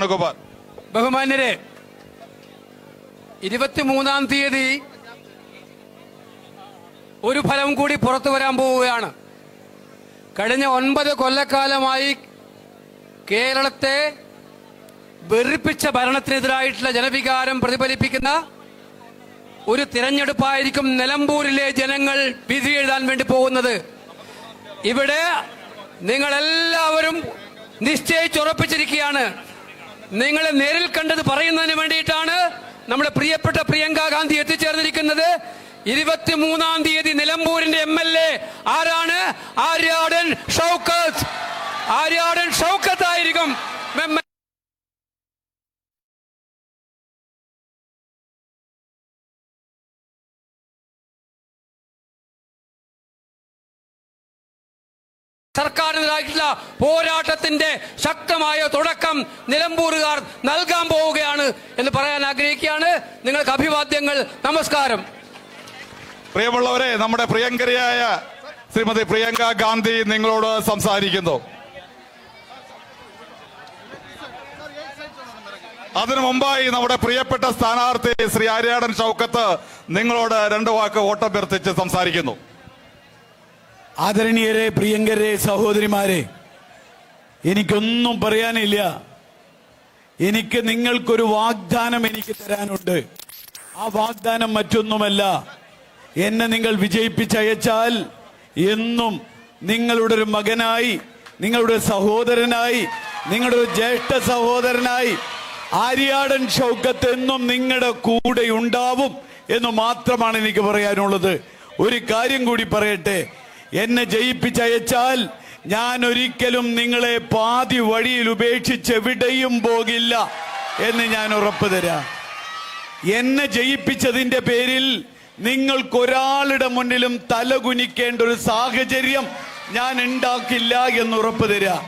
വേണുഗോപാൽ. ബഹുമാന്യരെ, 23-ാം തീയതി ഒരു ഫലം കൂടി പുറത്തു വരാൻ പോവുകയാണ്. കഴിഞ്ഞ 9 കൊല്ലക്കാലമായി കേരളത്തെ വെറുപ്പിച്ച ഭരണത്തിനെതിരായിട്ടുള്ള ജനവികാരം പ്രതിഫലിപ്പിക്കുന്ന ഒരു തിരഞ്ഞെടുപ്പായിരിക്കും നിലമ്പൂരിലെ ജനങ്ങൾ വിധി എഴുതാൻ വേണ്ടി പോകുന്നത്. ഇവിടെ നിങ്ങളെല്ലാവരും നിശ്ചയിച്ചുറപ്പിച്ചിരിക്കുകയാണ്. നിങ്ങളെ നേരിൽ കണ്ടത് പറയുന്നതിന് വേണ്ടിയിട്ടാണ് നമ്മുടെ പ്രിയപ്പെട്ട പ്രിയങ്ക ഗാന്ധി എത്തിച്ചേർന്നിരിക്കുന്നത്. 23-ാം തീയതി നിലമ്പൂരിന്റെ MLA ആരാണ്? ആര്യാടൻ ഷൗക്കത്ത്. ആര്യാടൻ ഷൗക്കത്ത് ആയിരിക്കും സർക്കാരിനെതിരായിട്ടുള്ള പോരാട്ടത്തിന്റെ ശക്തമായ തുടക്കം നിലമ്പൂരുകാർ നൽകാൻ പോവുകയാണ് എന്ന് പറയാൻ ആഗ്രഹിക്കുകയാണ്. നിങ്ങൾക്ക് അഭിവാദ്യങ്ങൾ. നമസ്കാരം. പ്രിയമുള്ളവരെ, നമ്മുടെ പ്രിയങ്കരിയായ ശ്രീമതി പ്രിയങ്ക ഗാന്ധി നിങ്ങളോട് സംസാരിക്കുന്നു. അതിനു മുമ്പായി നമ്മുടെ പ്രിയപ്പെട്ട സ്ഥാനാർത്ഥി ശ്രീ ആര്യാടൻ ഷൗക്കത്ത് നിങ്ങളോട് 2 വാക്ക് വോട്ടഭ്യർത്ഥിച്ച് സംസാരിക്കുന്നു. ആദരണീയരെ, പ്രിയങ്കരെ, സഹോദരിമാരെ, എനിക്കൊന്നും പറയാനില്ല. എനിക്ക് നിങ്ങൾക്കൊരു വാഗ്ദാനം എനിക്ക് തരാനുണ്ട്. ആ വാഗ്ദാനം മറ്റൊന്നുമല്ല. എന്നെ നിങ്ങൾ വിജയിപ്പിച്ചയച്ചാൽ എന്നും നിങ്ങളുടെ ഒരു മകനായി, നിങ്ങളുടെ സഹോദരനായി, നിങ്ങളുടെ ഒരു ജ്യേഷ്ഠ സഹോദരനായി ആര്യാടൻ ഷൗക്കത്ത് എന്നും നിങ്ങളുടെ കൂടെ ഉണ്ടാവും എന്ന് മാത്രമാണ് എനിക്ക് പറയാനുള്ളത്. ഒരു കാര്യം കൂടി പറയട്ടെ, എന്നെ ജയിപ്പിച്ചയച്ചാൽ ഞാൻ ഒരിക്കലും നിങ്ങളെ പാതി വഴിയിൽ ഉപേക്ഷിച്ച് എവിടെയും പോകില്ല എന്ന് ഞാൻ ഉറപ്പ് തരാം. എന്നെ ജയിപ്പിച്ചതിന്റെ പേരിൽ നിങ്ങൾക്കൊരാളുടെ മുന്നിലും തലകുനിക്കേണ്ട ഒരു സാഹചര്യം ഞാൻ ഉണ്ടാക്കില്ല എന്ന് ഉറപ്പ് തരാം.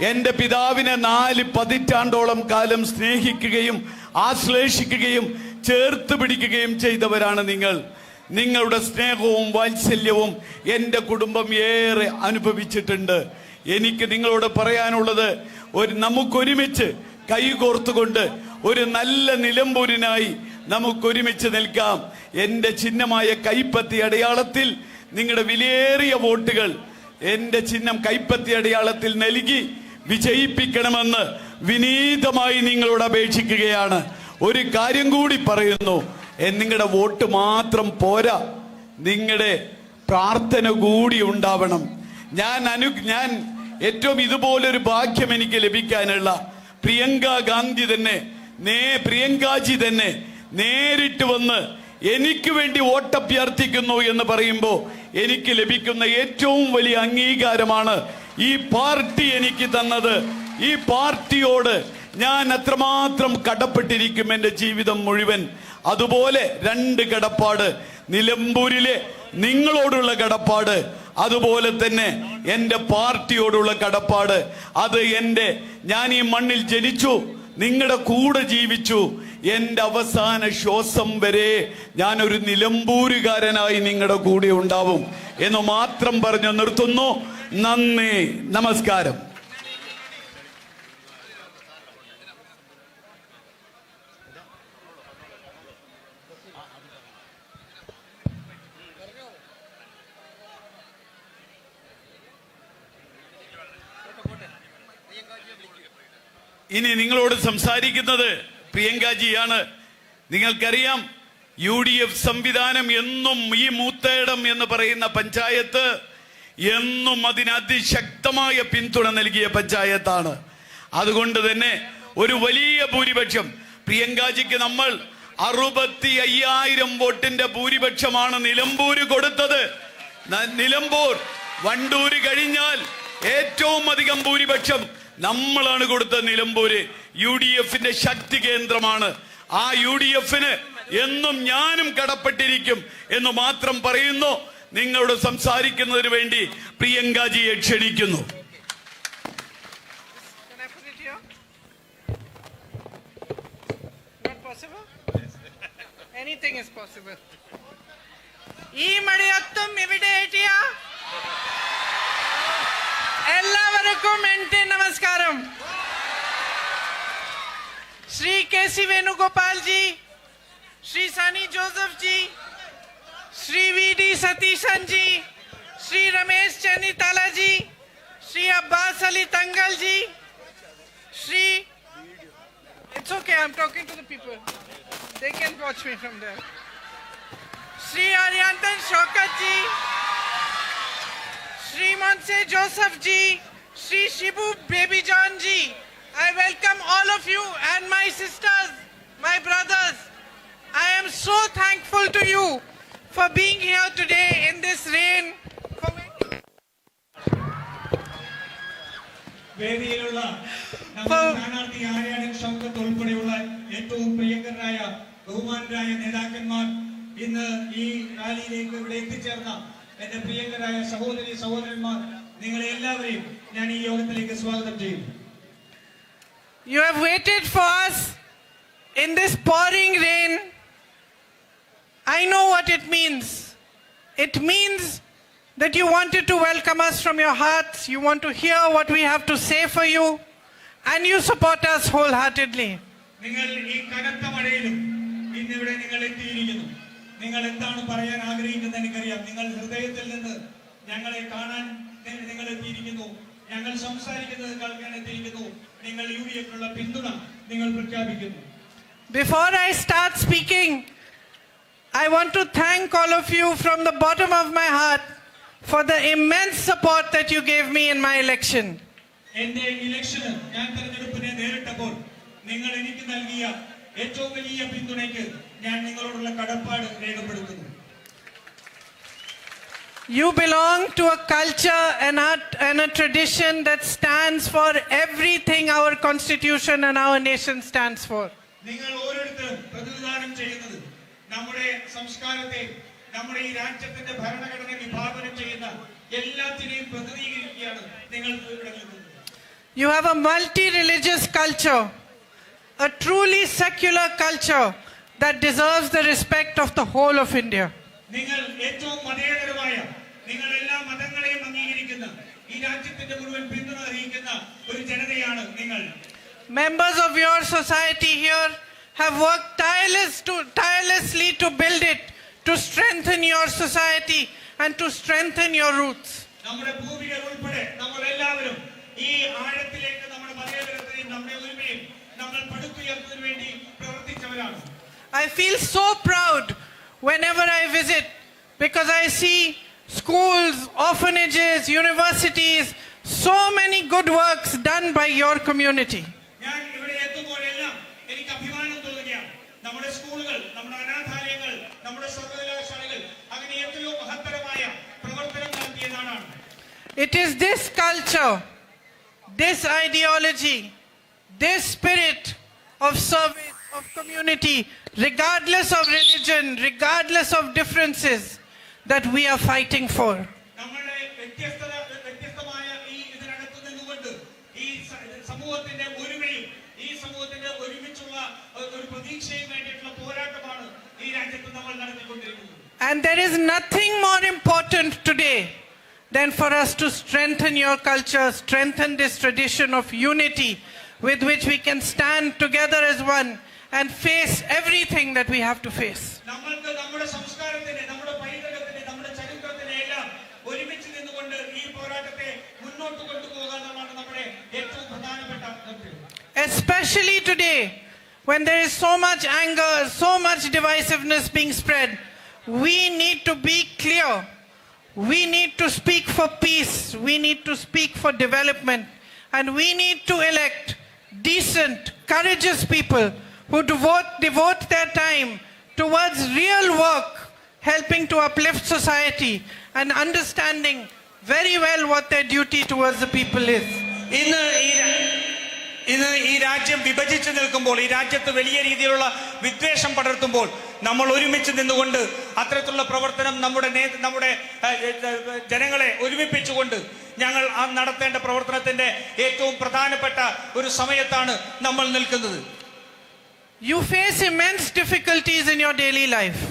എന്റെ പിതാവിനെ 4 പതിറ്റാണ്ടോളം കാലം സ്നേഹിക്കുകയും ആശ്ലേഷിക്കുകയും ചേർത്ത് പിടിക്കുകയും ചെയ്തവരാണ് നിങ്ങൾ. നിങ്ങളുടെ സ്നേഹവും വാത്സല്യവും എൻ്റെ കുടുംബം ഏറെ അനുഭവിച്ചിട്ടുണ്ട്. എനിക്ക് നിങ്ങളോട് പറയാനുള്ളത്, നമുക്കൊരുമിച്ച് കൈകോർത്തുകൊണ്ട് ഒരു നല്ല നിലമ്പൂരിനായി നമുക്കൊരുമിച്ച് നിൽക്കാം. എൻ്റെ ചിഹ്നമായ കൈപ്പത്തി അടയാളത്തിൽ നിങ്ങളുടെ വിലയേറിയ വോട്ടുകൾ എൻ്റെ ചിഹ്നം കൈപ്പത്തി അടയാളത്തിൽ നൽകി വിജയിപ്പിക്കണമെന്ന് വിനീതമായി നിങ്ങളോട് അപേക്ഷിക്കുകയാണ്. ഒരു കാര്യം കൂടി പറയുന്നു, നിങ്ങളുടെ വോട്ട് മാത്രം പോരാ, നിങ്ങളുടെ പ്രാർത്ഥന കൂടി ഉണ്ടാവണം. ഞാൻ ഏറ്റവും ഇതുപോലൊരു ഭാഗ്യം എനിക്ക് ലഭിക്കാനുള്ള പ്രിയങ്ക ഗാന്ധി തന്നെ, പ്രിയങ്കാജി തന്നെ നേരിട്ട് വന്ന് എനിക്ക് വേണ്ടി വോട്ടഭ്യർത്ഥിക്കുന്നു എന്ന് പറയുമ്പോൾ എനിക്ക് ലഭിക്കുന്ന ഏറ്റവും വലിയ അംഗീകാരമാണ് ഈ പാർട്ടി എനിക്ക് തന്നത്. ഈ പാർട്ടിയോട് ഞാൻ അത്രമാത്രം കടപ്പെട്ടിരിക്കും എൻ്റെ ജീവിതം മുഴുവൻ. അതുപോലെ 2 കടപ്പാട്, നിലമ്പൂരിലെ നിങ്ങളോടുള്ള കടപ്പാട്, അതുപോലെ തന്നെ എൻ്റെ പാർട്ടിയോടുള്ള കടപ്പാട്. അത് ഞാൻ ഈ മണ്ണിൽ ജനിച്ചു, നിങ്ങളുടെ കൂടെ ജീവിച്ചു, എൻ്റെ അവസാന ശ്വാസം വരെ ഞാനൊരു നിലമ്പൂരുകാരനായി നിങ്ങളുടെ കൂടെ ഉണ്ടാവും എന്ന് മാത്രം പറഞ്ഞു നിർത്തുന്നു. നന്ദി, നമസ്കാരം. ഇനി നിങ്ങളോട് സംസാരിക്കുന്നത് പ്രിയങ്കാജിയാണ്. നിങ്ങൾക്കറിയാം, UDF സംവിധാനം എന്നും ഈ മൂത്തേടം എന്ന് പറയുന്ന പഞ്ചായത്ത് എന്നും അതിന് അതിശക്തമായ പിന്തുണ നൽകിയ പഞ്ചായത്താണ്. അതുകൊണ്ട് തന്നെ ഒരു വലിയ ഭൂരിപക്ഷം പ്രിയങ്കാജിക്ക് നമ്മൾ 65,000 വോട്ടിന്റെ ഭൂരിപക്ഷമാണ് നിലമ്പൂര് കൊടുത്തത്. നിലമ്പൂർ വണ്ടൂര് കഴിഞ്ഞാൽ ഏറ്റവും അധികം ഭൂരിപക്ഷം നമ്മളാണ് കൊടുത്തത്. നിലമ്പൂര് UDFന്റെ ശക്തി കേന്ദ്രമാണ്. ആ UDFന് എന്നും ഞാനും കടപ്പെട്ടിരിക്കും എന്ന് മാത്രം പറയുന്നു. നിങ്ങളോട് സംസാരിക്കുന്നതിന് വേണ്ടി പ്രിയങ്കാജിയെ ക്ഷണിക്കുന്നു. ഈ മഴയത്തും ഇവിടെ എത്തിയ എല്ലാവർക്കും എൻ്റെ നമസ്കാരം. Shri K.C. Venugopal ji, Shri Sunny Joseph ji, Shri V.D. Satishan ji, Shri Ramesh Chennitala ji, Shri Abbas Ali Tangal ji, Shri... It's okay, I'm talking to the people. They can watch me from there. Shri Aryantan Shaukat ji, Shri Monse Joseph ji, Shri Shibu Baby John ji. I welcome all of you and my sisters, my brothers. I am so thankful to you for being here today in this rain. വേദിയിലുള്ള നമ്മുടെ സ്ഥാനാർത്ഥി ആര്യാടൻ ഷൗക്കത്ത് ഉൾപ്പെടെയുള്ള ഏറ്റവും പ്രിയങ്കരായ ബഹുമാനരായ നേതാക്കന്മാർ, ഇന്ന് ഈ റാലിയിലേക്ക് ഇവിടെ എത്തിച്ചേർന്ന എന്റെ പ്രിയങ്കരായ സഹോദരി സഹോദരന്മാർ, നിങ്ങളെ എല്ലാവരെയും ഞാൻ ഈ യോഗത്തിലേക്ക് സ്വാഗതം ചെയ്യുന്നു. You have waited for us in this pouring rain. I know what it means. It means that you wanted to welcome us from your hearts. You want to hear what we have to say for you, and you support us wholeheartedly. നിങ്ങൾ ഈ കനത്ത മഴയിലും ഇന്നിവിടെ നിങ്ങൾ എത്തിയിരിക്കുന്നു. നിങ്ങൾ എന്താണ് പറയാൻ ആഗ്രഹിക്കുന്നത് എനിക്കറിയാം. നിങ്ങൾ ഹൃദയത്തിൽ നിന്ന് ഞങ്ങളെ കാണാൻ നിങ്ങൾ എത്തിയിരിക്കുന്നു. ഞങ്ങൾ സംസാരിക്കുന്നത് കേൾക്കാൻ എത്തിയിരിക്കുന്നു. നിങ്ങൾ യുഡിഎഫിനുള്ള പിന്തുണ നിങ്ങൾ പ്രഖ്യാപിക്കുന്നു. Before I start speaking, I want to thank all of you from the bottom of my heart for the immense support that you gave me in my election. എന്റെ ഇലക്ഷന് ഞാൻ തെരഞ്ഞെടുപ്പിനെ നേരിട്ടപ്പോൾ നിങ്ങൾ എനിക്ക് നൽകിയ ഏറ്റവും വലിയ പിന്തുണയ്ക്ക് ഞാൻ നിങ്ങളോടുള്ള കടപ്പാട് രേഖപ്പെടുത്തുന്നു. You belong to a culture and a tradition that stands for everything our constitution and our nation stands for. നിങ്ങൾ ഓരോരുത്തരും പ്രതിനിധാനം ചെയ്യുന്നത് നമ്മുടെ സംസ്കാരത്തെ, നമ്മുടെ ഈ രാജ്യത്തിന്റെ ഭരണഘടന വിഭാവനം ചെയ്യുന്ന എല്ലാത്തിനെയും പ്രതിനിധീകരിക്കുകയാണ് നിങ്ങൾ ഇവിടെ നിൽക്കുന്നത്. You have a multi-religious culture, a truly secular culture that deserves the respect of the whole of India. നിങ്ങൾ ഏറ്റവും മതേതരമായ, നിങ്ങൾ എല്ലാ മതങ്ങളെയും അംഗീകരിക്കുന്ന, ഈ രാജ്യത്തിന്റെ മുഴുവൻ പിന്തുണ അറിയിക്കുന്ന ഒരു ജനതയാണ് നിങ്ങൾ. Members of your society here have worked tirelessly to build it, to strengthen your society and to strengthen your roots. നമ്മുടെ പൂർവികർ ഉൾപ്പെടെ നമ്മൾ എല്ലാവരും ഈ ആഴത്തിലേക്ക് നമ്മുടെ മതേതരത്തെയും നമ്മുടെ ഒരുമയും നമ്മൾ പടുത്തുയർത്തുന്നതിന് വേണ്ടി പ്രവർത്തിച്ചവരാണ്. I feel so proud whenever I visit, because I see schools, orphanages, universities, so many good works done by your community. ഞാൻ ഇവിടെ എത്തുമ്പോഴെല്ലാം എനിക്ക് അഭിമാനം തോന്നുകയാണ്. നമ്മുടെ സ്കൂളുകൾ, നമ്മുടെ അനാഥാലയങ്ങൾ, നമ്മുടെ സർവകലാശാലകൾ അങ്ങനെ എത്രയോ മഹത്തരമായ പ്രവർത്തനം നടത്തിയ നാടാണ്. It is this culture, this ideology, this spirit of service, of community, regardless of religion, regardless of differences, that we are fighting for. നമ്മുടെ വ്യത്യസ്തമായ ഈ ഇതിനകത്ത് നിന്നുകൊണ്ട് ഈ സമൂഹത്തിന്റെ ഒരുമയും ഈ സമൂഹത്തിന്റെ ഒരുമിച്ചുള്ള ഒരു പ്രതീക്ഷയും വേണ്ടിയിട്ടുള്ള പോരാട്ടമാണ് ഈ രാജ്യത്ത് നമ്മൾ നടത്തിക്കൊണ്ടിരിക്കുന്നത്. And there is nothing more important today than for us to strengthen your culture, strengthen this tradition of unity with which we can stand together as one and face everything that we have to face. നമ്മൾക്ക് നമ്മുടെ സംസ്കാരത്തിനെ, നമ്മുടെ പൈതൃകത്തിനെ, നമ്മുടെ ചരിത്രത്തിനെ എല്ലാം ഒരുമിച്ച് നിന്നുകൊണ്ട് ഈ പോരാട്ടത്തെ മുന്നോട്ട് കൊണ്ടുപോകുക എന്നാണ് നമ്മുടെ ഏറ്റവും പ്രധാനപ്പെട്ട ലക്ഷ്യം. Especially today, when there is so much anger, so much divisiveness being spread, we need to be clear. We need to speak for peace. We need to speak for development. And we need to elect decent, courageous people who devote their time towards real work, helping to uplift society and understanding very well what their duty towards the people is. ഇന്ന് ഈ രാജ്യം വിഭജിച്ചു നിൽക്കുമ്പോൾ, ഈ രാജ്യത്ത് വലിയ രീതിയിലുള്ള വിദ്വേഷം പടർത്തുമ്പോൾ നമ്മൾ ഒരുമിച്ച് നിന്നുകൊണ്ട് അത്തരത്തിലുള്ള പ്രവർത്തനം നമ്മുടെ ജനങ്ങളെ ഒരുമിപ്പിച്ചുകൊണ്ട് ഞങ്ങൾ നടത്തേണ്ട പ്രവർത്തനത്തിന്റെ ഏറ്റവും പ്രധാനപ്പെട്ട ഒരു സമയത്താണ് നമ്മൾ നിൽക്കുന്നത്. You face immense difficulties in your daily life.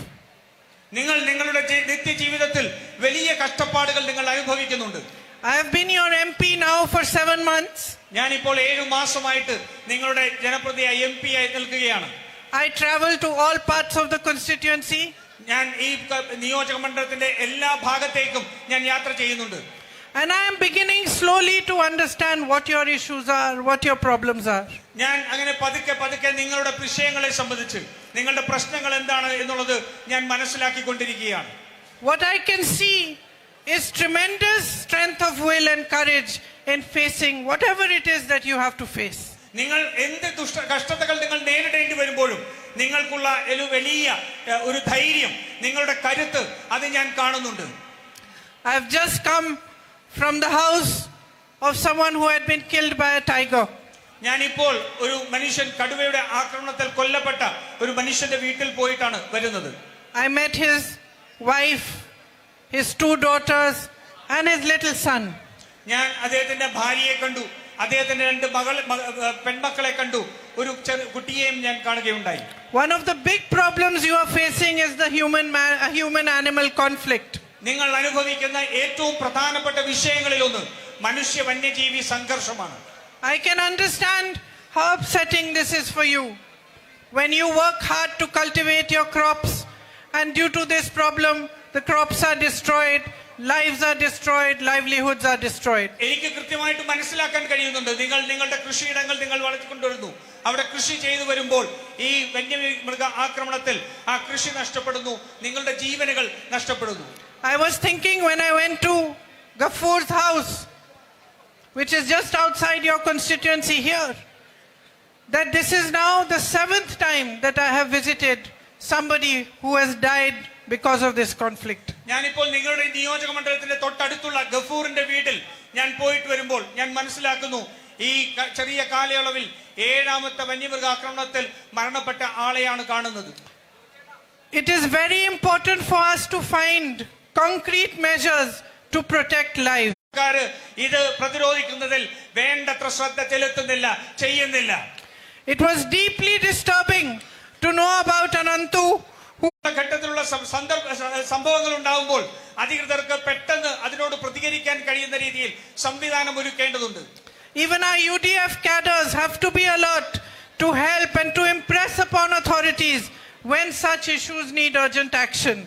നിങ്ങൾ നിങ്ങളുടെ നിത്യജീവിതത്തിൽ വലിയ കഷ്ടപ്പാടുകൾ നിങ്ങൾ അനുഭവിക്കുന്നുണ്ട്. I have been your MP now for 7 months. ഞാനിപ്പോൾ 7 മാസമായിട്ട് നിങ്ങളുടെ ജനപ്രതിയായി MP ആയി നിൽക്കുകയാണ്. I travel to all parts of the constituency. ഞാൻ ഈ നിയോജക മണ്ഡലത്തിന്റെ എല്ലാ ഭാഗത്തേക്കും ഞാൻ യാത്ര ചെയ്യുന്നുണ്ട്. And I am beginning slowly to understand what your issues are, what your problems are. ഞാൻ അങ്ങനെ പതുക്കെ നിങ്ങളുടെ വിഷയങ്ങളെ സംബന്ധിച്ച് നിങ്ങളുടെ പ്രശ്നങ്ങൾ എന്താണ് എന്നുള്ളത് ഞാൻ മനസ്സിലാക്കിക്കൊണ്ടിരിക്കുകയാണ്. What I can see is tremendous strength of will and courage in facing whatever it is that you have to face. നിങ്ങൾ എന്ത് കഷ്ടതകൾ നിങ്ങൾ നേരിടേണ്ടി വരുമ്പോഴും നിങ്ങൾക്കുള്ള ഒരു വലിയ ഒരു ധൈര്യം, നിങ്ങളുടെ കരുത്ത് അത് ഞാൻ കാണുന്നുണ്ട്. I have just come from the house of someone who had been killed by a tiger. ഞാനിപ്പോൾ ഒരു മനുഷ്യൻ കടുവയുടെ ആക്രമണത്തിൽ കൊല്ലപ്പെട്ട ഒരു മനുഷ്യന്റെ വീട്ടിൽ പോയിട്ടാണ് വരുന്നത്. I met his wife, his 2 daughters and his little son. ഞാൻ അദ്ദേഹത്തിന്റെ ഭാര്യയെ കണ്ടു, അദ്ദേഹത്തിന്റെ 2 പെൺമക്കളെ കണ്ടു, ഒരു കുട്ടിയെയും ഞാൻ കാണുകയുണ്ടായി. One of the big problems you are facing is the human animal conflict. നിങ്ങൾ അനുഭവിക്കുന്ന ഏറ്റവും പ്രധാനപ്പെട്ട വിഷയങ്ങളിൽ ഒന്ന് മനുഷ്യ വന്യജീവി സംഘർഷമാണ്. I can understand how upsetting this is for you. When you work hard to cultivate your crops and due to this problem the crops are destroyed, lives are destroyed, livelihoods are destroyed. എനിക്ക് കൃത്യമായിട്ട് മനസ്സിലാക്കാൻ കഴിയുന്നുണ്ട്. നിങ്ങളുടെ കൃഷിയിടങ്ങൾ നിങ്ങൾ വളർത്തിക്കൊണ്ടുവരുന്നു, അവിടെ കൃഷി ചെയ്തു വരുമ്പോൾ ഈ വന്യമൃഗ ആക്രമണത്തിൽ ആ കൃഷി നഷ്ടപ്പെടുന്നു, നിങ്ങളുടെ ജീവനുകൾ നഷ്ടപ്പെടുന്നു. I was thinking when I went to Gafur's house, which is just outside your constituency here, that this is now the 7th time that I have visited somebody who has died because of this conflict. ഞാനിപ്പോൾ നിങ്ങളുടെ നിയോജക മണ്ഡലത്തിന്റെ തൊട്ടടുത്തുള്ള ഗഫൂറിന്റെ വീട്ടിൽ ഞാൻ പോയിട്ട് വരുമ്പോൾ ഞാൻ മനസ്സിലാക്കുന്നു, ഈ ചെറിയ കാലയളവിൽ 7ാമത്തെ വന്യമൃഗ ആക്രമണത്തിൽ മരണപ്പെട്ട ആളെയാണ് കാണുന്നത്. It is very important for us to find concrete measures to protect life. ഇത് പ്രതിരോധിക്കുന്നതിൽ വേണ്ടത്ര ശ്രദ്ധ ചെലുത്തുന്നില്ല, ചെയ്യുന്നില്ല. It was deeply disturbing to know about Anantu ഘട്ടത്തിലുള്ള സംഭവങ്ങൾ ഉണ്ടാകുമ്പോൾ അധികൃതർക്ക് പെട്ടെന്ന് അതിനോട് പ്രതികരിക്കാൻ കഴിയുന്ന രീതിയിൽ സംവിധാനം ഒരുക്കേണ്ടതുണ്ട്. Even our UDF cadres have to be alert to help and to impress upon authorities when such issues need urgent action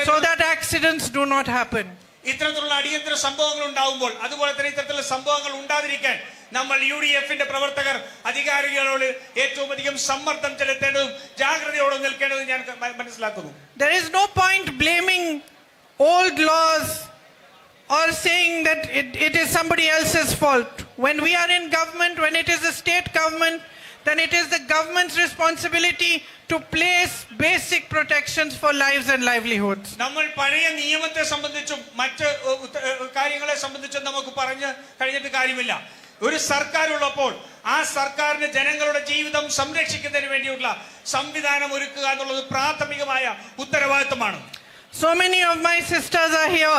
so that accidents do not happen. ഇത്തരത്തിലുള്ള അടിയന്തര സംഭവങ്ങൾ ഉണ്ടാകുമ്പോൾ, അതുപോലെ തന്നെ ഇത്തരത്തിലുള്ള സംഭവങ്ങൾ ഉണ്ടാതിരിക്കാൻ നമ്മൾ UDF-ന്റെ പ്രവർത്തകർ അധികാരികളോട് ഏറ്റവും അധികം സമ്മർദ്ദം ചെലുത്തേണ്ടതും ജാഗ്രതയോടെ നിൽക്കേണ്ടതും ഞാൻ മനസ്സിലാക്കുന്നു. There is no point blaming old laws or saying that it is somebody else's fault. When we are in government, when it is a state government, then it is the government's responsibility to place basic protections for lives and livelihoods. നമ്മൾ പഴയ നിയമത്തെ സംബന്ധിച്ചും മറ്റ് കാര്യങ്ങളെ സംബന്ധിച്ചും നമുക്ക് പറഞ്ഞു കഴിഞ്ഞിട്ട് കാര്യമില്ല. ഒരു സർക്കാർ ഉള്ളപ്പോൾ ആ സർക്കാരിന് ജനങ്ങളുടെ ജീവിതം സംരക്ഷിക്കുന്നതിന് വേണ്ടിയുള്ള സംവിധാനം ഒരുക്കുക എന്നുള്ളത് പ്രാഥമികമായ ഉത്തരവാദിത്തമാണ്. So many of my sisters are here.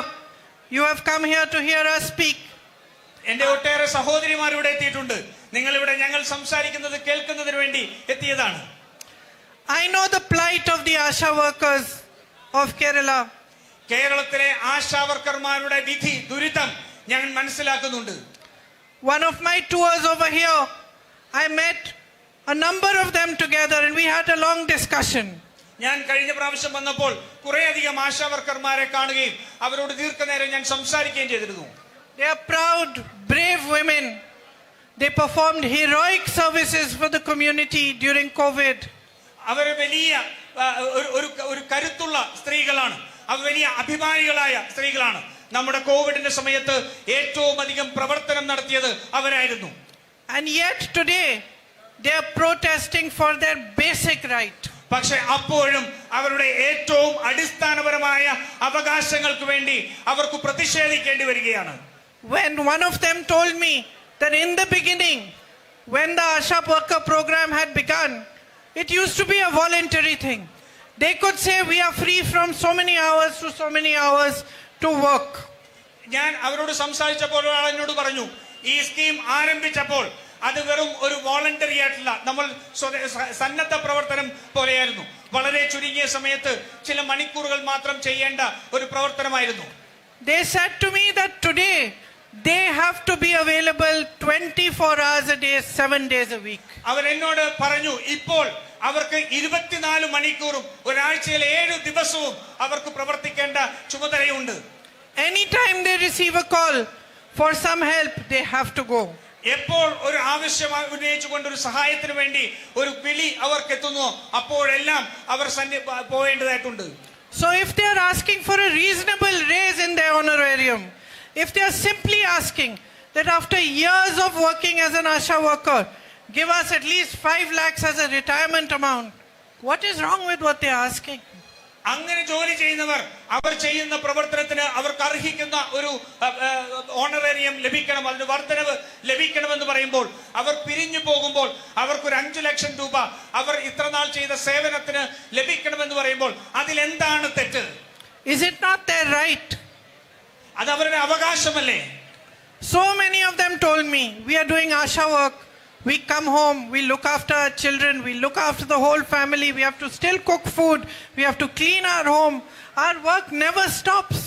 You have come here to hear us speak. എന്റെ ഒട്ടേറെ സഹോദരിമാർ ഇവിടെ എത്തിയിട്ടുണ്ട്. നിങ്ങൾ ഇവിടെ ഞങ്ങൾ സംസാരിക്കുന്നത് കേൾക്കുന്നതിന് വേണ്ടി എത്തിയതാണ്. I know the plight of the ASHA workers of Kerala. കേരളത്തിലെ ആശാവർക്കർമാരുടെ വിധി ദുരിതം ഞാൻ മനസ്സിലാക്കുന്നുണ്ട്. One of my tours over here, I met a number of them together and we had a long discussion. ഞാൻ കഴിഞ്ഞ പ്രാവശ്യം വന്നപ്പോൾ കുറേയധികം ആശാവർക്കർമാരെ കാണുകയും അവരോട് ദീർഘനേരം ഞാൻ സംസാരിക്കുകയും ചെയ്തിരുന്നു. They are proud, brave women. They performed heroic services for the community during COVID. അവർ വലിയ ഒരു കരുത്തുള്ള സ്ത്രീകളാണ്, അവർ വലിയ അഭിമാനികളായ സ്ത്രീകളാണ്. നമ്മുടെ കോവിഡിന്റെ സമയത്ത് ഏറ്റവും അധികം പ്രവർത്തനം നടത്തിയത് അവരായിരുന്നു. And yet today they are protesting for their basic right. പക്ഷെ അപ്പോഴും അവരുടെ ഏറ്റവും അടിസ്ഥാനപരമായ അവകാശങ്ങൾക്ക് വേണ്ടി അവർക്ക് പ്രതിഷേധിക്കേണ്ടി വരികയാണ്. When one of them told me that in the beginning, when the ASHA worker program had begun, it used to be a voluntary thing. They could say we are free from so many hours to so many hours to work. ഞാൻ അവരോട് സംസാരിച്ചപ്പോൾ ഒരാൾ എന്നോട് പറഞ്ഞു, ഈ scheme ആരംഭിച്ചപ്പോൾ അത് വെറും ഒരു വോളണ്ടറി ആയിട്ടുള്ള നമ്മൾ സന്നദ്ധ പ്രവർത്തനം പോലെയായിരുന്നു. വളരെ ചുരുങ്ങിയ സമയത്ത് ചില മണിക്കൂറുകൾ മാത്രം ചെയ്യേണ്ട ഒരു പ്രവർത്തനമായിരുന്നു. They said to me that today they have to be available 24 hours a day, 7 days a week. അവർ എന്നോട് പറഞ്ഞു ഇപ്പോൾ അവർക്ക് 24 മണിക്കൂറും ഒരാഴ്ചയിൽ 7 ദിവസവും അവർക്ക് പ്രവർത്തിക്കേണ്ട ചുമതലയുണ്ട്. Anytime they receive a call for some help, they have to go. എപ്പോൾ ഒരു ആവശ്യം ഉന്നയിച്ചുകൊണ്ട് ഒരു സഹായത്തിന് വേണ്ടി ഒരു വിളി അവർക്ക് എത്തുന്നു അപ്പോഴെല്ലാം അവർ പോവേണ്ടതായിട്ടുണ്ട്. So if they are asking for a reasonable raise in their honorarium, if they are simply asking that after years of working as an ASHA worker, give us at least 5 lakhs as a retirement amount, what is wrong with what they are asking? അങ്ങനെ ജോലി ചെയ്യുന്നവർ അവർ ചെയ്യുന്ന പ്രവർത്തനത്തിന് അവർക്ക് അർഹിക്കുന്ന ഒരു honorarium ലഭിക്കണം, അതിന് വർധനവ് ലഭിക്കണമെന്ന് പറയുമ്പോൾ അവർ പിരിഞ്ഞു പോകുമ്പോൾ അവർക്കൊരു 5 ലക്ഷം രൂപ അവർ ഇത്രനാൾ ചെയ്ത സേവനത്തിന് ലഭിക്കണമെന്ന് പറയുമ്പോൾ അതിലെന്താണ് തെറ്റ്? Is it not their right? അത് അവരുടെ അവകാശമല്ലേ? So many of them told me, we are doing ASHA work. We come home, we look after our children, we look after the whole family, we have to still cook food, we have to clean our home. Our work never stops.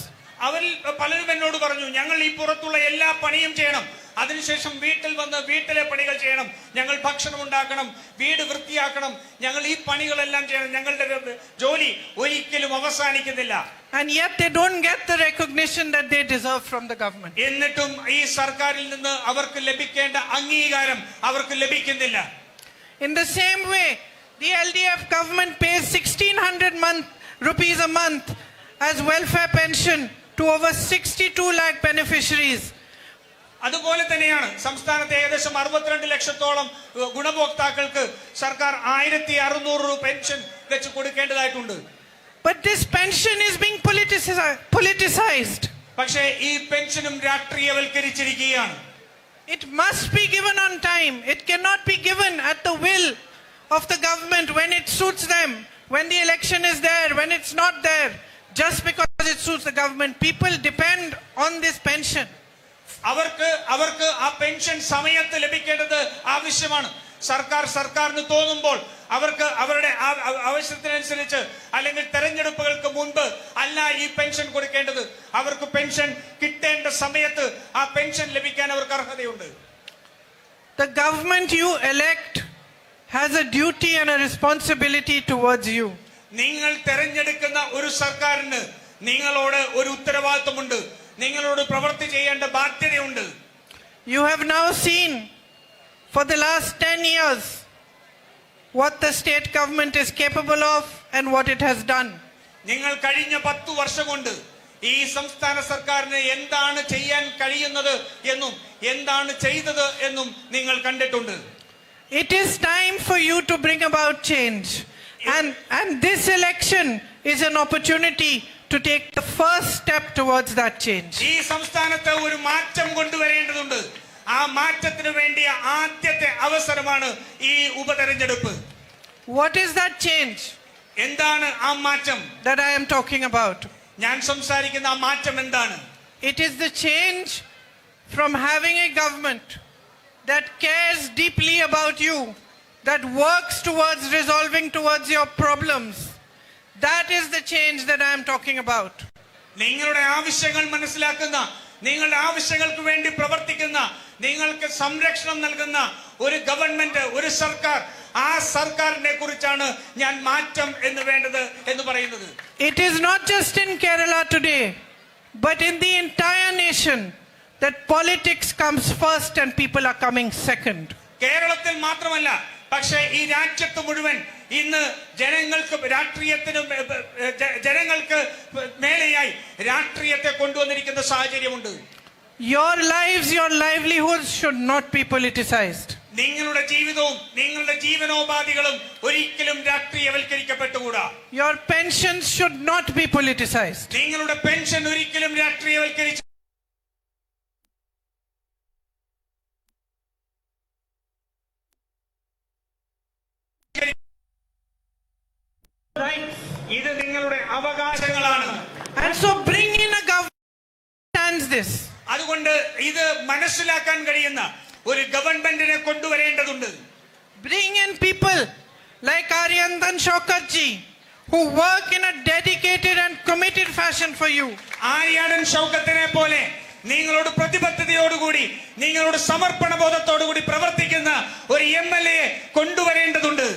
അവരിൽ പലരും എന്നോട് പറഞ്ഞു, ഞങ്ങൾ ഈ പുറത്തുള്ള എല്ലാ പണിയും ചെയ്യണം, അതിനുശേഷം വീട്ടിൽ വന്ന് വീട്ടിലെ പണികൾ ചെയ്യണം, ഞങ്ങൾ ഭക്ഷണം ഉണ്ടാക്കണം, വീട് വൃത്തിയാക്കണം, ഞങ്ങൾ ഈ പണികളെല്ലാം ചെയ്യണം, ഞങ്ങളുടെ ജോലി ഒരിക്കലും അവസാനിക്കുന്നില്ല. And yet they don't get the recognition that they deserve from the government. എന്നിട്ടും ഈ സർക്കാരിൽ നിന്ന് അവർക്ക് ലഭിക്കേണ്ട അംഗീകാരം അവർക്ക് ലഭിക്കുന്നില്ല. In the same way, the LDF government pays 1600 rupees a month as welfare pension to over 62 lakh beneficiaries. അതുപോലെ തന്നെയാണ് സംസ്ഥാനത്തെ ഏകദേശം 62 ലക്ഷത്തോളം ഗുണഭോക്താക്കൾക്ക് സർക്കാർ 1600 രൂപ പെൻഷൻ വെച്ച് കൊടുക്കേണ്ടതായിട്ടുണ്ട്. But this pension is being politicized. പക്ഷേ ഈ പെൻഷനും രാഷ്ട്രീയവൽക്കരിച്ചിരിക്കുകയാണ്. It must be given on time. It cannot be given at the will of the government when it suits them, when the election is there, when it's not there, just because it suits the government. People depend on this pension. അവർക്ക് ആ pension സമയത്ത് ലഭിക്കേണ്ടത് ആവശ്യമാണ്. സർക്കാരിന് തോന്നുമ്പോൾ അവർക്ക് അവരുടെ ആവശ്യത്തിനനുസരിച്ച് അല്ലെങ്കിൽ തെരഞ്ഞെടുപ്പുകൾക്ക് മുൻപ് അല്ല ഈ പെൻഷൻ കൊടുക്കേണ്ടത്. അവർക്ക് പെൻഷൻ കിട്ടേണ്ട സമയത്ത് ആ പെൻഷൻ ലഭിക്കാൻ അവർക്ക് അർഹതയുണ്ട്. The government you elect has a duty and a responsibility towards you. നിങ്ങൾ തെരഞ്ഞെടുക്കുന്ന ഒരു സർക്കാരിന് നിങ്ങളോട് ഒരു ഉത്തരവാദിത്വമുണ്ട്, നിങ്ങളോട് പ്രവൃത്തി ചെയ്യേണ്ട ബാധ്യതയുണ്ട്. You have now seen for the last 10 years what the state government is capable of and what it has done. നിങ്ങൾ കഴിഞ്ഞ 10 വർഷം കൊണ്ട് ഈ സംസ്ഥാന സർക്കാരിന് എന്താണ് ചെയ്യാൻ കഴിയുന്നത് എന്നും എന്താണ് ചെയ്തത് എന്നും നിങ്ങൾ കണ്ടിട്ടുണ്ട്. It is time for you to bring about change, and this election is an opportunity to take the first step towards that change. ഈ സംസ്ഥാനത്ത് ഒരു മാറ്റം കൊണ്ടുവരേണ്ടതുണ്ട്. ആ മാറ്റത്തിന് വേണ്ടിയ ആദ്യത്തെ അവസരമാണ് ഈ ഉപതെരഞ്ഞെടുപ്പ്. What is that change എന്താണ് ആ മാറ്റം that I am talking about? ഞാൻ സംസാരിക്കുന്ന ആ മാറ്റം എന്താണ്? It is the change from having a government that cares deeply about you, that works towards resolving towards your problems. That is the change that I am talking about. നിങ്ങളുടെ ആവശ്യങ്ങൾ മനസ്സിലാക്കുന്ന, നിങ്ങളുടെ ആവശ്യങ്ങൾക്ക് വേണ്ടി പ്രവർത്തിക്കുന്ന, നിങ്ങൾക്ക് സംരക്ഷണം നൽകുന്ന ഒരു ഗവൺമെന്റ്, ഒരു സർക്കാർ, ആ സർക്കാരിനെ കുറിച്ചാണ് ഞാൻ മാറ്റം എന്ന് വേണ്ടത് എന്ന് പറയുന്നത്. It is not just in Kerala today, but in the entire nation that politics comes first and people are coming second. കേരളത്തിൽ മാത്രമല്ല, പക്ഷേ ഈ രാജ്യത്ത് മുഴുവൻ ഇന്ന് ജനങ്ങൾക്ക് മേലെയായി രാഷ്ട്രീയത്തെ കൊണ്ടുവന്നിരിക്കുന്ന സാഹചര്യമുണ്ട്. Your lives, your livelihoods should not be politicized. നിങ്ങളുടെ ജീവിതവും നിങ്ങളുടെ ജീവനോപാധികളും ഒരിക്കലും രാഷ്ട്രീയവൽക്കരിക്കപ്പെട്ടുകൂടാ. Your pensions should not be politicized. നിങ്ങളുടെ പെൻഷൻ ഒരിക്കലും രാഷ്ട്രീയവൽക്കരിച്ചു ഇത് നിങ്ങളുടെ അവകാശങ്ങളാണ്. And so bring in a government that understands this. അതുകൊണ്ട് ഇത് മനസ്സിലാക്കാൻ കഴിയുന്ന ഒരു ഗവൺമെന്റിനെ കൊണ്ടുവരേണ്ടതുണ്ട്. Bring in people like Aryandan Shaukat ji who work in a dedicated and committed fashion for you. Aryadan ഷൗക്കത്തിനെ പോലെ നിങ്ങളോട് പ്രതിബദ്ധതയോടുകൂടി നിങ്ങളോട് സമർപ്പണ ബോധത്തോടുകൂടി പ്രവർത്തിക്കുന്ന ഒരു MLA കൊണ്ടുവരേണ്ടതുണ്ട്.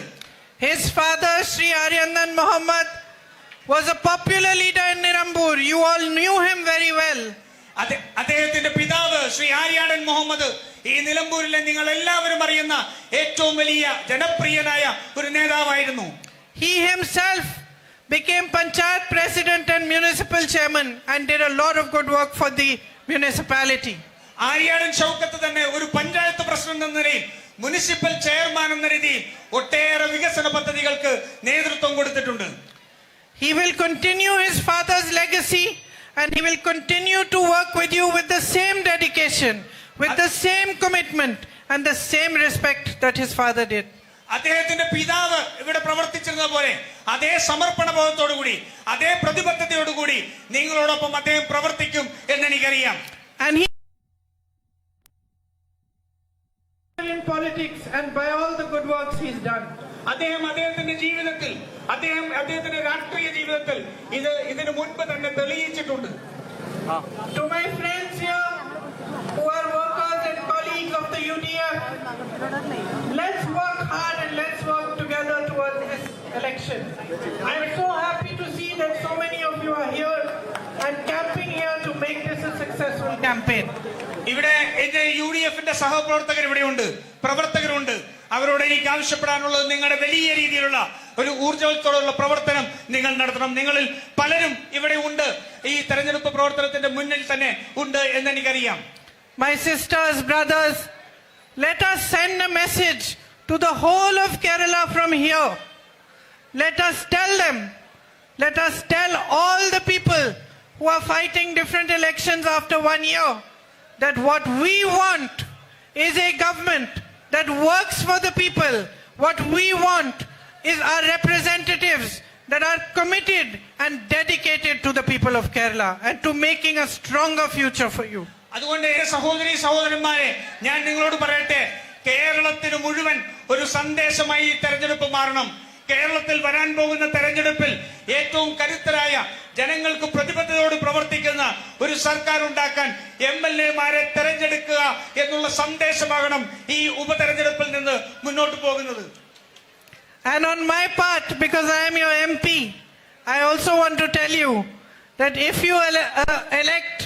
His father, Sri Aryandan Mohammed, was a popular leader in Nirambur. You all knew him very well. അദ്ദേഹത്തിന്റെ പിതാവ് ശ്രീ ആര്യാടൻ മുഹമ്മദ് ഈ നിലമ്പൂരിലെ നിങ്ങൾ എല്ലാവരും അറിയുന്ന ഏറ്റവും വലിയ ജനപ്രിയനായ ഒരു നേതാവായിരുന്നു. He himself became Panchayat President and Municipal Chairman and did a lot of good work for the municipality. Aryadan Shoukath തന്നെ ഒരു പഞ്ചായത്ത് പ്രസിഡന്റ് എന്ന നിലയിൽ മുനിസിപ്പൽ ചെയർമാൻ എന്ന രീതിയിൽ ഒട്ടേറെ വികസന പദ്ധതികൾക്ക് നേതൃത്വം കൊടുത്തിട്ടുണ്ട്. He will continue his father's legacy and he will continue to work with you with the same dedication, with the same commitment and the same respect that his father did. അദ്ദേഹത്തിന്റെ പിതാവ് ഇവിടെ പ്രവർത്തിച്ചിരുന്ന പോലെ അതേ സമർപ്പണ ബോധത്തോടുകൂടി അതേ പ്രതിബദ്ധതയോടുകൂടി നിങ്ങളോടൊപ്പം അദ്ദേഹം പ്രവർത്തിക്കും എന്ന് എനിക്കറിയാം. And he in politics and by all the good works he's done. അദ്ദേഹത്തിന്റെ ജീവിതത്തിൽ അദ്ദേഹത്തിന്റെ രാഷ്ട്രീയ ജീവിതത്തിൽ ഇതിനു മുൻപ് തന്നെ തെളിയിച്ചിട്ടുണ്ട്. To my friends here who are workers and colleagues of the UDF, let's work hard and let's work together towards this election. I am so happy to see that so many of you are here and camping here to make this a successful campaign. ഇവിടെ UDFന്റെ സഹപ്രവർത്തകർ ഇവിടെയുണ്ട്, പ്രവർത്തകരുണ്ട്. അവരോട് എനിക്ക് ആവശ്യപ്പെടാനുള്ളത് നിങ്ങളുടെ വലിയ രീതിയിലുള്ള ഒരു ഊർജ്ജത്തോടുള്ള പ്രവർത്തനം നിങ്ങൾ നടത്തണം. നിങ്ങളിൽ പലരും ഇവിടെ ഉണ്ട്, ഈ തെരഞ്ഞെടുപ്പ് പ്രവർത്തനത്തിന്റെ മുന്നിൽ തന്നെ ഉണ്ട് എന്ന് എനിക്കറിയാം. My sisters, brothers, let us send a message to the whole of Kerala from here. Let us tell them, let us tell all the people who are fighting different elections after 1 year that what we want is a government that works for the people. What we want is our representatives that are committed and dedicated to the people of Kerala and to making a stronger future for you. അതുകൊണ്ട് സഹോദരി സഹോദരന്മാരെ, ഞാൻ നിങ്ങളോട് പറയട്ടെ, കേരളത്തിന് മുഴുവൻ ഒരു സന്ദേശമായി ഈ തെരഞ്ഞെടുപ്പ് മാറണം. കേരളത്തിൽ വരാൻ പോകുന്ന തെരഞ്ഞെടുപ്പിൽ ഏറ്റവും കരുത്തരായ ജനങ്ങൾക്ക് പ്രതിബദ്ധതയോട് പ്രവർത്തിക്കുന്ന ഒരു സർക്കാർ ഉണ്ടാക്കാൻ MLA-മാരെ തെരഞ്ഞെടുക്കുക എന്നുള്ള സന്ദേശമാകണം ഈ ഉപതെരഞ്ഞെടുപ്പിൽ നിന്ന് മുന്നോട്ട് പോകുന്നത്. And on my part, because I am your MP, I also want to tell you that if you elect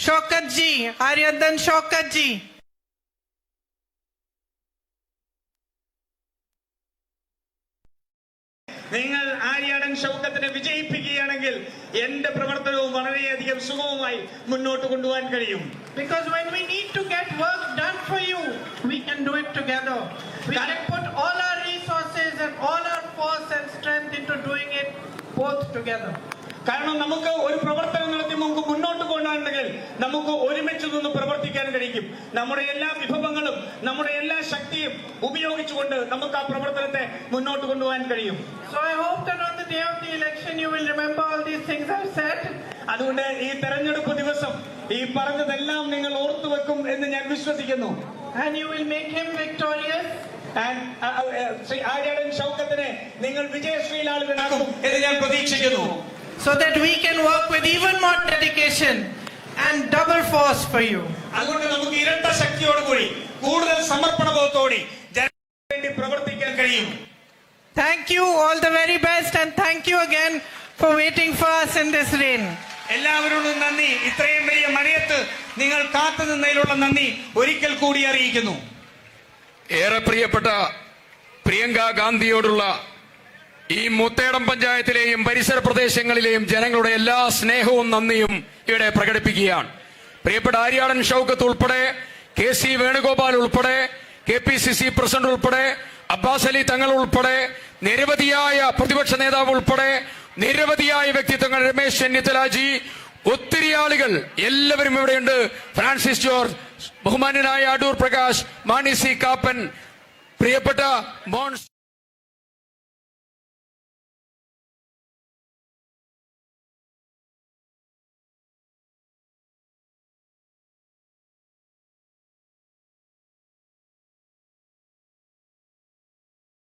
Shaukat ji, Aryandan Shaukat ji, നിങ്ങൾ ആര്യാടൻ ഷൗക്കത്തിനെ വിജയിപ്പിക്കുകയാണെങ്കിൽ എന്റെ പ്രവർത്തനവും വളരെയധികം സുഗമമായി മുന്നോട്ട് കൊണ്ടുപോകാൻ കഴിയും. because when we need to get work done for you, we can do it together. We can put all our resources and all our force and strength into doing it both together. കാരണം നമുക്ക് ഒരു പ്രവർത്തനം നടത്തി നമുക്ക് മുന്നോട്ട് കൊണ്ടുപോകണമെങ്കിൽ നമുക്ക് ഒരുമിച്ച് നിന്ന് പ്രവർത്തിക്കാൻ കഴിയും. നമ്മുടെ എല്ലാ വിഭവങ്ങളും നമ്മുടെ എല്ലാ ശക്തിയും ഉപയോഗിച്ചുകൊണ്ട് നമുക്ക് ആ പ്രവർത്തനത്തെ മുന്നോട്ട് കൊണ്ടുപോകാൻ കഴിയും. So I hope that on the day of the election you will remember all these things I've said. അതുകൊണ്ട് ഈ തെരഞ്ഞെടുപ്പ് ദിവസം ഈ പറഞ്ഞതെല്ലാം നിങ്ങൾ ഓർത്തു വെക്കും എന്ന് ഞാൻ വിശ്വസിക്കുന്നു. And you will make him victorious. Shri Aryadan ഷൗക്കത്തിനെ നിങ്ങൾ വിജയശ്രീലാളിതനാക്കും എന്ന് ഞാൻ പ്രതീക്ഷിക്കുന്നു. So that we can work with even more dedication and double force for you. അതുകൊണ്ട് നമുക്ക് ഇരട്ട ശക്തിയോടുകൂടി കൂടുതൽ സമർപ്പണബോധത്തോടെ ജനങ്ങൾക്ക് വേണ്ടി പ്രവർത്തിക്കാൻ കഴിയും. Thank you, all the very best, and thank you again for waiting for us in this rain. എല്ലാവരോടും നന്ദി. ഇത്രയും വലിയ മഴയത്ത് നിങ്ങൾ കാത്തു നിന്നതിലുള്ള നന്ദി ഒരിക്കൽ കൂടി അറിയിക്കുന്നു. ഏറെ പ്രിയപ്പെട്ട പ്രിയങ്ക ഗാന്ധിയോടുള്ള ഈ മുത്തേടം പഞ്ചായത്തിലെയും പരിസര പ്രദേശങ്ങളിലെയും ജനങ്ങളുടെ എല്ലാ സ്നേഹവും നന്ദിയും ഇവിടെ പ്രകടിപ്പിക്കുകയാണ്. പ്രിയപ്പെട്ട ആര്യാടൻ ഷൗക്കത്ത് ഉൾപ്പെടെ KC വേണുഗോപാൽ ഉൾപ്പെടെ KPCC പ്രസിഡന്റ് ഉൾപ്പെടെ അബ്ബാസ് അലി തങ്ങൾ ഉൾപ്പെടെ നിരവധിയായ പ്രതിപക്ഷ നേതാവ് ഉൾപ്പെടെ നിരവധിയായ വ്യക്തിത്വങ്ങൾ, രമേശ് ചെന്നിത്തലാജി, ഒത്തിരി ആളുകൾ എല്ലാവരും ഇവിടെയുണ്ട്. ഫ്രാൻസിസ് ജോർജ്, ബഹുമാന്യനായ അടൂർ പ്രകാശ്, മാണി C കാപ്പൻ, പ്രിയപ്പെട്ട മോൻസ്